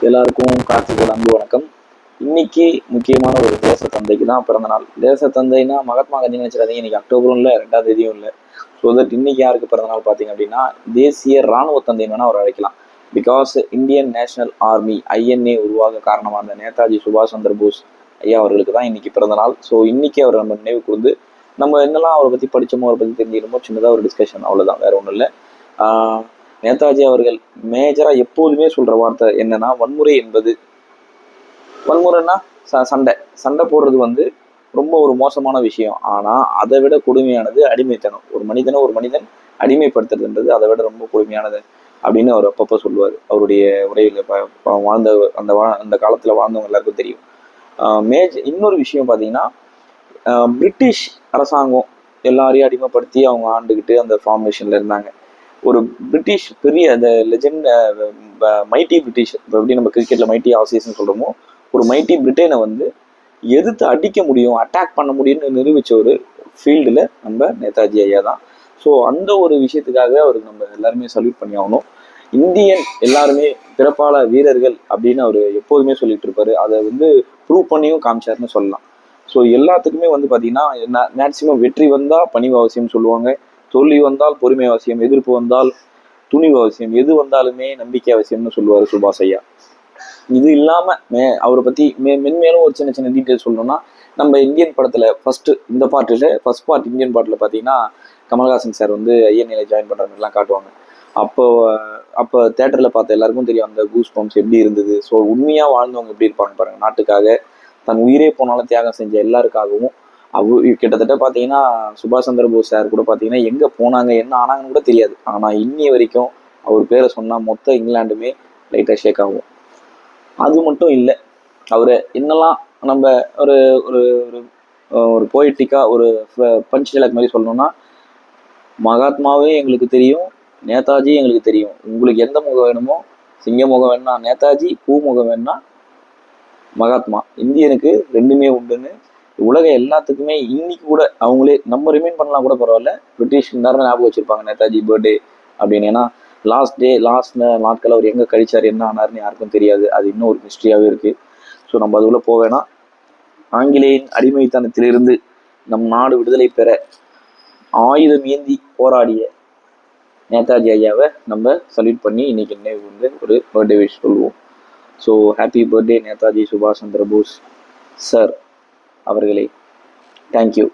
எல்லாருக்கும் கார்த்திகோட அன்பு வணக்கம். இன்னைக்கு முக்கியமான ஒரு தேச தந்தைக்கு தான் பிறந்த நாள். தேச தந்தைனா மகாத்மா காந்தி நினைச்சிடாதீங்க, இன்னைக்கு அக்டோபரும் இல்லை 2ஆம் தேதியும் இல்லை. ஸோ தட் இன்னைக்கு யாருக்கு பிறந்த நாள் பார்த்தீங்க அப்படின்னா தேசிய இராணுவ தந்தைன்னு வேணா அவர் அழைக்கலாம். Because Indian national army INA உருவாக காரணமான அந்த நேதாஜி சுபாஷ் சந்திர போஸ் ஐயா அவர்களுக்கு தான் இன்னைக்கு பிறந்த நாள். ஸோ இன்னைக்கு அவர் நம்ம நினைவு கூர்ந்து நம்ம என்னெல்லாம் அவரை பற்றி படித்தோமோ அவரை பற்றி தெரிஞ்சுக்கணுமோ சின்னதாக ஒரு டிஸ்கஷன், அவ்வளோதான், வேற ஒன்றும் இல்லை. நேதாஜி அவர்கள் மேஜரா எப்போதுமே சொல்ற வார்த்தை என்னன்னா, வன்முறை என்பது, வன்முறைன்னா சண்டை சண்டை போடுறது வந்து ரொம்ப ஒரு மோசமான விஷயம். ஆனா அதை விட கொடுமையானது அடிமைத்தனம். ஒரு மனிதன் அடிமைப்படுத்துறதுன்றது அதை விட ரொம்ப கொடுமையானது அப்படின்னு அவர் அப்பப்போ சொல்லுவார். அவருடைய உரையில வாழ்ந்த அந்த காலத்துல வாழ்ந்தவங்க எல்லாருக்கும் தெரியும். இன்னொரு விஷயம் பார்த்தீங்கன்னா, பிரிட்டிஷ் அரசாங்கம் எல்லாரையும் அடிமைப்படுத்தி அவங்க ஆண்டுகிட்டு அந்த ஃபார்மேஷன்ல இருந்தாங்க. ஒரு பிரிட்டிஷ் பெரிய அந்த லெஜெண்ட் மைட்டி பிரிட்டிஷ், இப்போ எப்படி நம்ம கிரிக்கெட்ல மைட்டி ஆசியஸ்ன்னு சொல்றோமோ, ஒரு மைட்டி பிரிட்டனை வந்து எதிர்த்து அடிக்க முடியும், அட்டாக் பண்ண முடியும்னு நிரூபிச்ச ஒரு ஃபீல்டில் நம்ம நேதாஜி ஐயா தான். ஸோ அந்த ஒரு விஷயத்துக்காக அவருக்கு நம்ம எல்லாருமே சல்யூட் பண்ணி ஆகணும். இந்தியன் எல்லாருமே பிறப்பால வீரர்கள் அப்படின்னு அவர் எப்போதுமே சொல்லிட்டு இருப்பாரு. அதை வந்து ப்ரூவ் பண்ணியும் காமிச்சாருன்னு சொல்லலாம். ஸோ எல்லாத்துக்குமே வந்து பார்த்தீங்கன்னா மேக்சிமம் வெற்றி வந்தால் பணிவு அவசியம்னு சொல்லுவாங்க, தோல்வி வந்தால் பொறுமை அவசியம், எதிர்ப்பு வந்தால் துணிவு அவசியம், எது வந்தாலுமே நம்பிக்கை அவசியம்னு சொல்லுவார் சுபாஷ் ஐயா. இது இல்லாம அவரை பத்தி மென்மேலும் ஒரு சின்ன சின்ன டீட்டெயில் சொல்லணும்னா, நம்ம இந்தியன் படத்துல இந்த ஃபர்ஸ்ட் பார்ட் இந்தியன் பாட்டுல பாத்தீங்கன்னா கமல்ஹாசன் சார் வந்து INA ஜாயின் பண்ற மாதிரிலாம் காட்டுவாங்க. அப்போ தேட்டர்ல பார்த்த எல்லாருக்கும் தெரியும் அந்த கூஸ் பம்ப்ஸ் எப்படி இருந்தது. ஸோ உண்மையா வாழ்ந்தவங்க எப்படி இருப்பாங்க பாருங்க. நாட்டுக்காக தன் உயிரே போனாலும் தியாகம் செஞ்ச எல்லாருக்காகவும் கிட்டத்தட்ட பார்த்தீங்கன்னா சுபாஷ் சந்திர போஸ் சார் கூட பார்த்தீங்கன்னா எங்கே போனாங்க என்ன ஆனாங்கன்னு கூட தெரியாது. ஆனால் இன்னி வரைக்கும் அவர் பேரை சொன்னால் மொத்த இங்கிலாண்டுமே லைட்டாக ஷேக் ஆகும். அது மட்டும் இல்லை, அவரை என்னெல்லாம் நம்ம ஒரு ஒரு ஒரு போய்ட்டிக்காக ஒரு பஞ்ச் டைலாக் மாதிரி சொல்லணும்னா, மகாத்மாவே எங்களுக்கு தெரியும், நேதாஜி எங்களுக்கு தெரியும், உங்களுக்கு எந்த முகம் வேணுமோ, சிங்க முகம் வேணும்னா நேதாஜி, பூ முகம் வேணும்னா மகாத்மா, இந்தியனுக்கு ரெண்டுமே உண்டுன்னு உலக எல்லாத்துக்குமே இன்னைக்கு கூட அவங்களே நம்ம ரிமைண்ட் பண்ணலாம் கூட பரவாயில்ல, பிரிட்டிஷ் நேரம் ஞாபகம் வச்சிருப்பாங்க நேதாஜி பர்த்டே அப்படின்னு. ஏன்னா லாஸ்ட் நாட்கள் அவர் எங்கே கழிச்சார் என்ன ஆனார்னு யாருக்கும் தெரியாது. அது இன்னும் ஒரு மிஸ்ட்ரியாகவே இருக்கு. ஸோ நம்ம அதுக்குள்ள போவேனா, ஆங்கிலேயின் அடிமைத்தனத்திலிருந்து நம் நாடு விடுதலை பெற ஆயுதம் ஏந்தி போராடிய நேதாஜி ஐயாவை நம்ம சல்யூட் பண்ணி இன்னைக்கு நினைவு வந்து ஒரு பர்த்டே விஷ் சொல்லுவோம். ஸோ ஹாப்பி பர்த்டே நேதாஜி சுபாஷ் சந்திர போஸ் சார் அவர்களே. தேங்க்யூ.